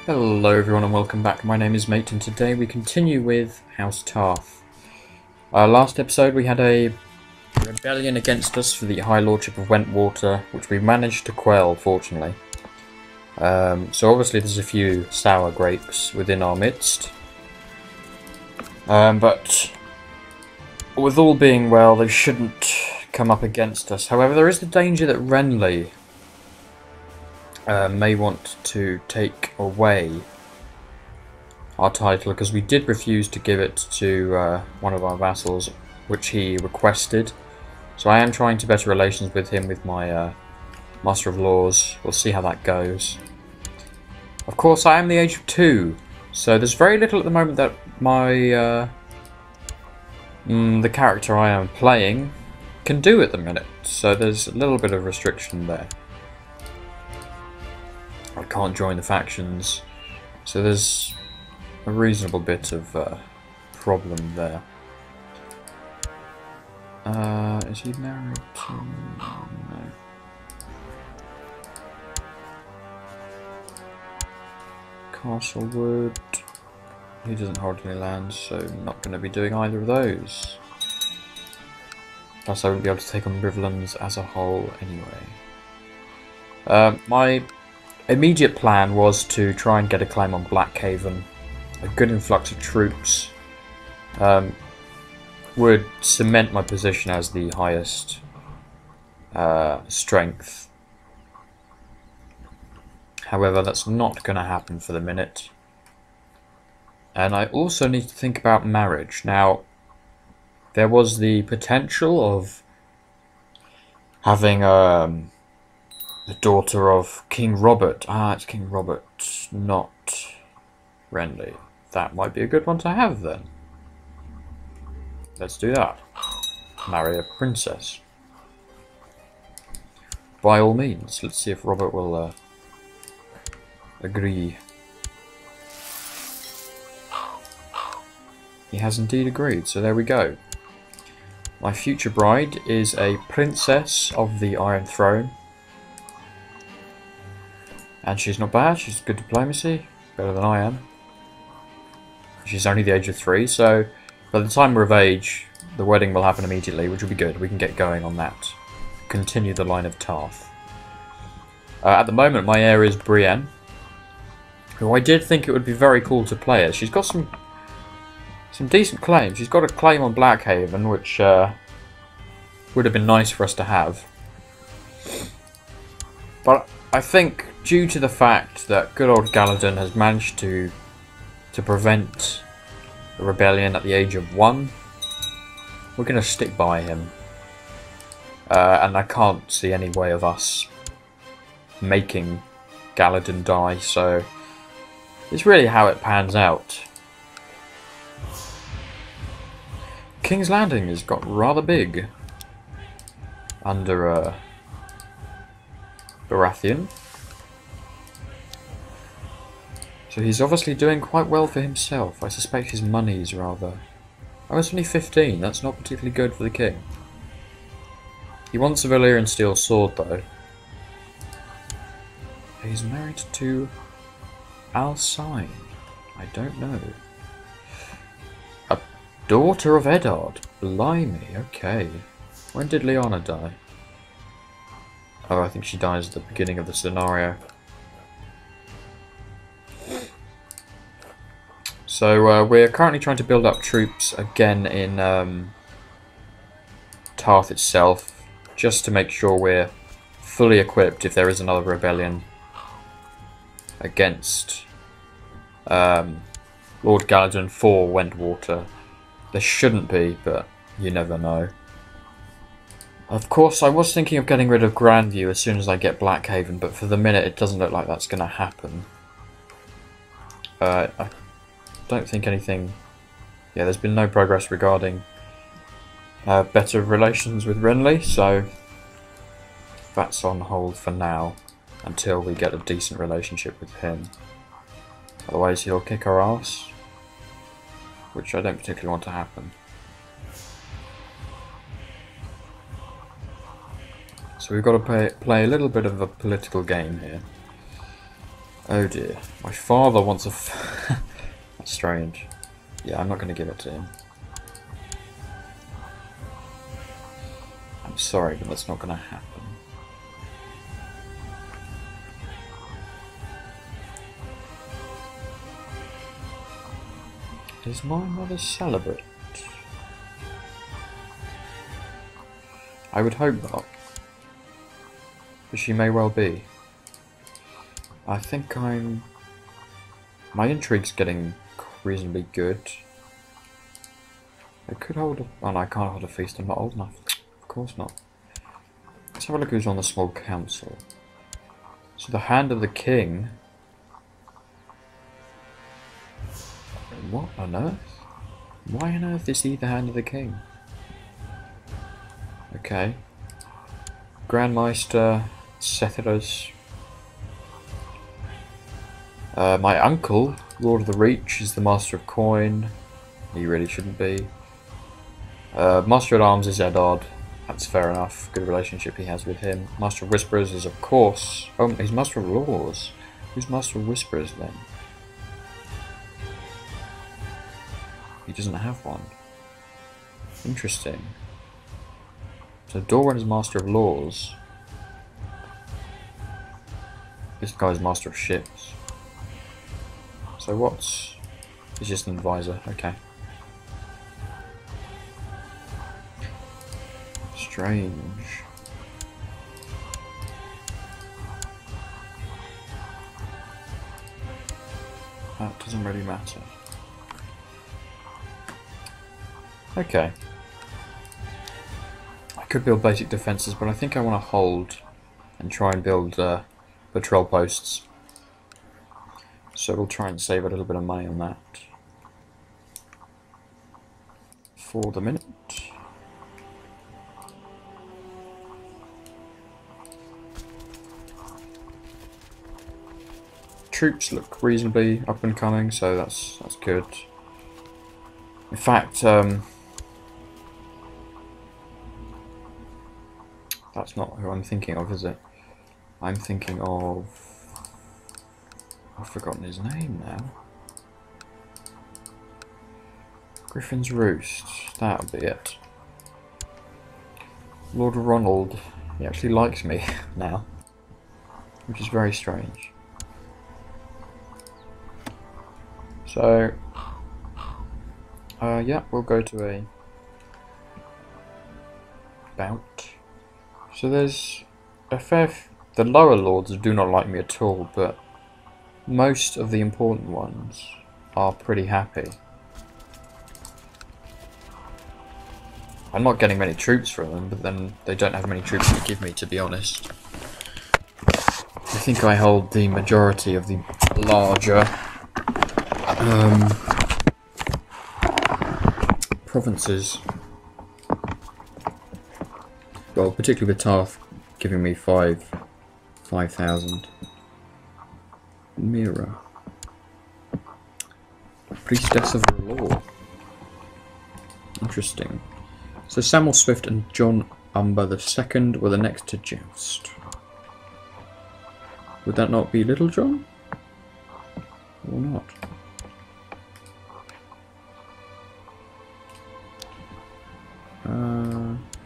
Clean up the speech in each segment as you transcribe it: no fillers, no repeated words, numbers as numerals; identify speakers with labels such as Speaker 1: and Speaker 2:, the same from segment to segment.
Speaker 1: Hello everyone and welcome back. My name is M.A.T.E and today we continue with House Tarth. Last episode we had a rebellion against us for the High Lordship of Wentwater, which we managed to quell, fortunately. So obviously there's a few sour grapes within our midst. But with all being well, they shouldn't come up against us. However, there is the danger that Renly may want to take away our title, because we did refuse to give it to one of our vassals, which he requested. So I am trying to better relations with him with my Master of Laws. We'll see how that goes. Of course, I am the age of 2, so there's very little at the moment that my the character I am playing can do at the minute. So there's a little bit of restriction there. I can't join the factions, so there's a reasonable bit of problem there. Is he married to... no. Castlewood. He doesn't hold any lands, so I'm not going to be doing either of those. Plus I won't be able to take on Riverlands as a whole anyway. My immediate plan was to try and get a claim on Blackhaven. A good influx of troops would cement my position as the highest strength. However, that's not going to happen for the minute. And I also need to think about marriage. Now, there was the potential of having the daughter of King Robert. Ah, it's King Robert, not Renly. That might be a good one to have then. Let's do that. Marry a princess. By all means. Let's see if Robert will agree. He has indeed agreed, so there we go. My future bride is a princess of the Iron Throne. And she's not bad, she's good diplomacy, better than I am. She's only the age of 3, so by the time we're of age, the wedding will happen immediately, which will be good. We can get going on that. Continue the line of Tarth. At the moment, my heir is Brienne, who I did think it would be very cool to play as. She's got some decent claims. She's got a claim on Blackhaven, which would have been nice for us to have. But I think, due to the fact that good old Galladon has managed to prevent a rebellion at the age of 1, we're going to stick by him. And I can't see any way of us making Galladon die, so it's really how it pans out. King's Landing has got rather big under Baratheon. So he's obviously doing quite well for himself. I suspect his money's rather... oh, it's only 15. That's not particularly good for the king. He wants a Valyrian steel sword, though. He's married to Alcine. I don't know. A daughter of Eddard. Blimey, okay. When did Lyanna die? Oh, I think she dies at the beginning of the scenario. So we're currently trying to build up troops again in Tarth itself, just to make sure we're fully equipped if there is another rebellion against Lord Galladon for Wentwater. There shouldn't be, but you never know. Of course, I was thinking of getting rid of Grandview as soon as I get Blackhaven, but for the minute it doesn't look like that's going to happen. I don't think anything... yeah, there's been no progress regarding better relations with Renly, so that's on hold for now until we get a decent relationship with him. Otherwise he'll kick our ass, which I don't particularly want to happen. So we've got to play a little bit of a political game here. Oh dear. My father wants a... That's strange. Yeah, I'm not going to give it to him. I'm sorry, but that's not going to happen. Is my mother celibate? I would hope not. But she may well be. I think I'm... My intrigue's getting reasonably good. I could hold a... Oh no, I can't hold a feast, I'm not old enough. Of course not. Let's have a look who's on the small council. So the Hand of the King... What on earth? Why on earth is he the Hand of the King? Okay. Grandmeister, Setherers. My uncle, Lord of the Reach, is the Master of Coin. He really shouldn't be. Master at Arms is Eddard. That's fair enough. Good relationship he has with him. Master of Whisperers is, of course... Oh, he's Master of Laws. Who's Master of Whisperers then? He doesn't have one. Interesting. So Dorwin is Master of Laws. This guy's Master of Ships. So what's... He's just an advisor, okay. Strange. That doesn't really matter. Okay. I could build basic defences, but I think I want to hold and try and build patrol posts. So we'll try and save a little bit of money on that. For the minute. Troops look reasonably up and coming, so that's good. In fact, that's not who I'm thinking of, is it? I'm thinking of... I've forgotten his name now. Griffin's Roost. That'll be it. Lord Ronald. He actually likes me now, which is very strange. So, yeah, we'll go to a bout. So there's a fair... The lower lords do not like me at all, but most of the important ones are pretty happy. I'm not getting many troops from them, but then they don't have many troops to give me, to be honest. I think I hold the majority of the larger provinces. Well, particularly with Tarth giving me 5,000. Mira. Priestess of the Law. Interesting. So Samuel Swift and John Umber II were the next to joust. Would that not be Little John? Or not?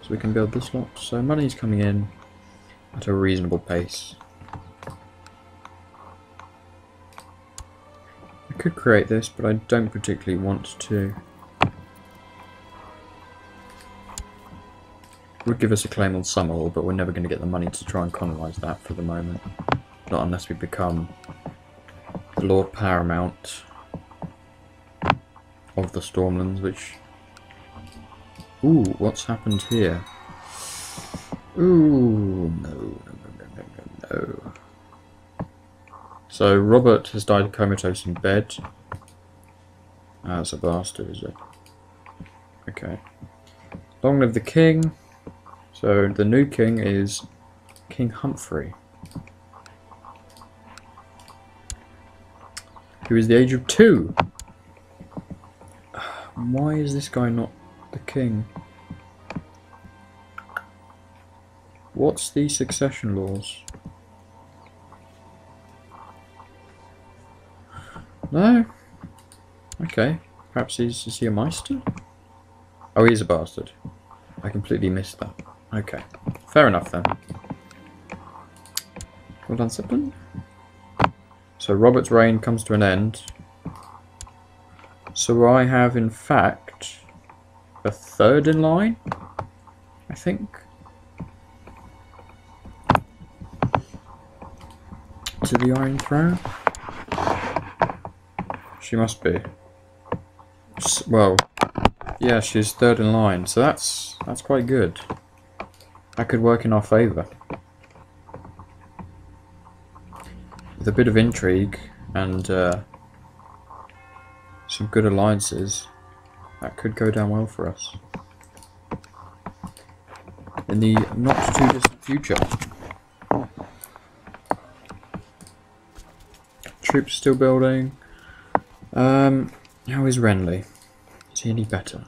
Speaker 1: So we can build this lot. So money's coming in at a reasonable pace. I could create this, but I don't particularly want to. It would give us a claim on Summerhall, but we're never going to get the money to try and colonise that for the moment. Not unless we become the Lord Paramount of the Stormlands, which... Ooh, what's happened here? Ooh, no. So Robert has died comatose in bed. Ah, that's a bastard, is it? Okay. Long live the king. So the new king is King Humphrey, who is the age of 2. Why is this guy not the king? What's the succession laws? No? Okay. Perhaps is he a Meister? Oh, he's a bastard. I completely missed that. Okay. Fair enough then. Well done, Zeppelin. So Robert's reign comes to an end. So I have, in fact, a third in line, I think. To the Iron Throne? She must be. Well, yeah, she's third in line, so that's quite good. That could work in our favour. With a bit of intrigue and some good alliances, that could go down well for us. In the not too distant future. Troops still building. How is Renly? Is he any better?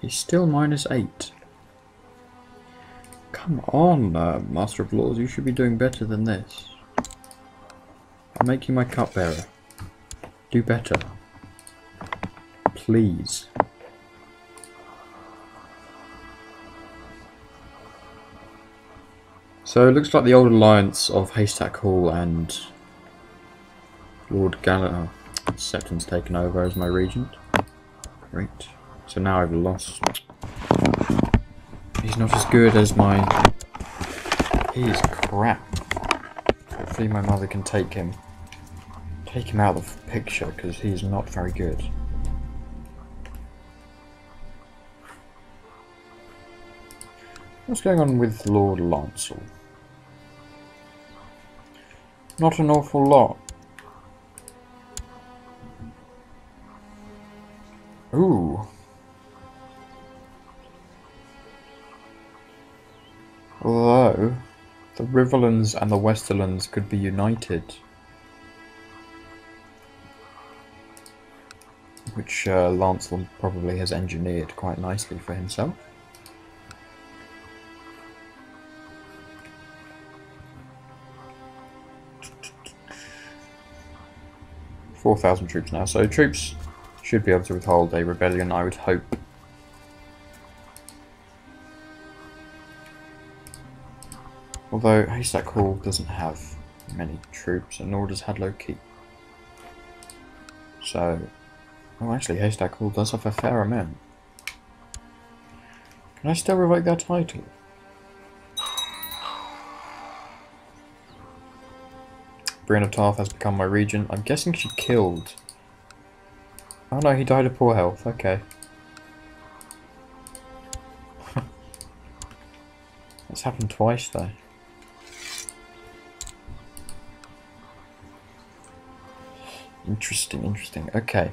Speaker 1: He's still -8. Come on, Master of Laws, you should be doing better than this. I'll make you my cupbearer. Do better. Please. So it looks like the old alliance of Haystack Hall and Lord Gallo Septon's taken over as my regent. Great. So now I've lost. He's not as good as my... He is crap. Hopefully my mother can take him out of the picture, because he's not very good. What's going on with Lord Lancel? Not an awful lot. Ooh. Although, the Riverlands and the Westerlands could be united. Which Lancel probably has engineered quite nicely for himself. $4,000 troops now, so troops should be able to withhold a rebellion, I would hope. Although Haystack Hall doesn't have many troops, and nor does Hadlow Keep. So, well, actually, Haystack Hall does have a fair amount. Can I still revoke their title? Brienne of Tarth has become my regent. I'm guessing she killed. Oh no, he died of poor health. Okay. That's happened twice though. Interesting, interesting. Okay.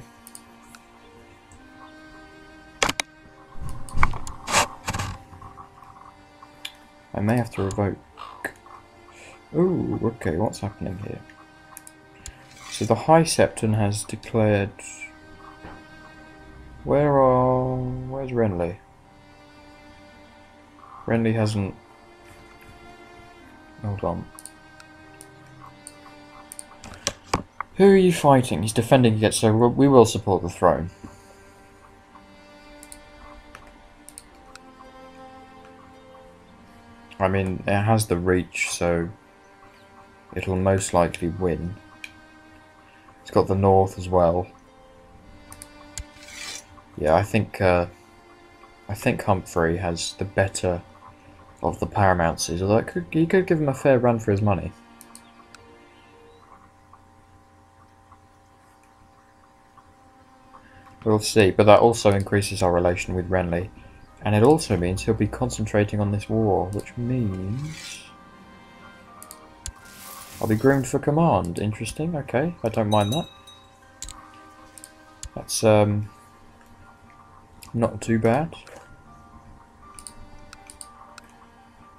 Speaker 1: I may have to revoke. Ooh, okay, what's happening here? So the High Septon has declared... Where's Renly? Renly hasn't... Hold on. Who are you fighting? He's defending against, so we will support the throne. I mean, it has the reach, so it'll most likely win. It's got the north as well. Yeah, I think Humphrey has the better of the paramountcies, although he could give him a fair run for his money. We'll see, but that also increases our relation with Renly. And it also means he'll be concentrating on this war, which means... I'll be groomed for command. Interesting, okay, I don't mind that. That's, not too bad.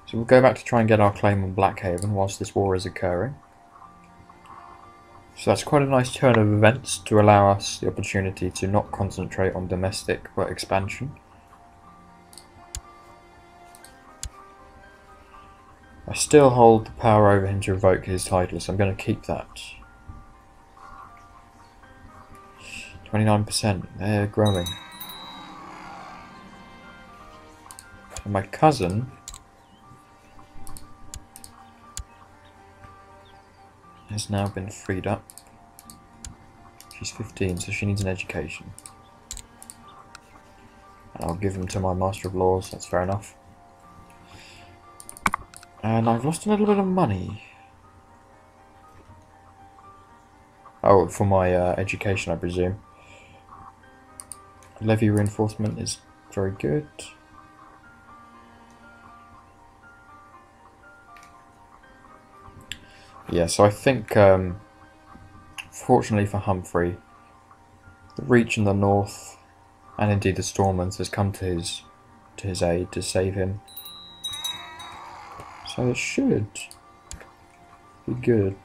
Speaker 1: So we'll go back to try and get our claim on Blackhaven whilst this war is occurring. So that's quite a nice turn of events to allow us the opportunity to not concentrate on domestic but expansion. I still hold the power over him to revoke his title, so I'm going to keep that. 29%. They're growing. And my cousin has now been freed up. She's 15, so she needs an education. And I'll give them to my Master of Laws, that's fair enough. And I've lost a little bit of money. Oh, for my education, I presume. Levy reinforcement is very good. Yeah, so I think, fortunately for Humphrey, the Reach in the north, and indeed the Stormlands, has come to his aid to save him. So it should be good.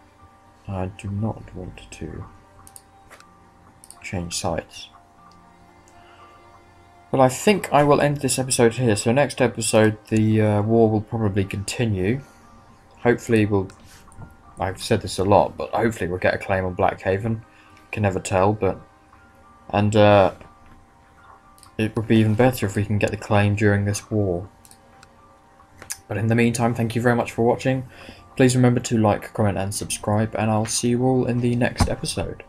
Speaker 1: I do not want to change sides. Well, I think I will end this episode here. So next episode, the war will probably continue. Hopefully I've said this a lot, but hopefully we'll get a claim on Blackhaven. Can never tell, but... And it would be even better if we can get the claim during this war. But in the meantime, thank you very much for watching. Please remember to like, comment and subscribe, and I'll see you all in the next episode.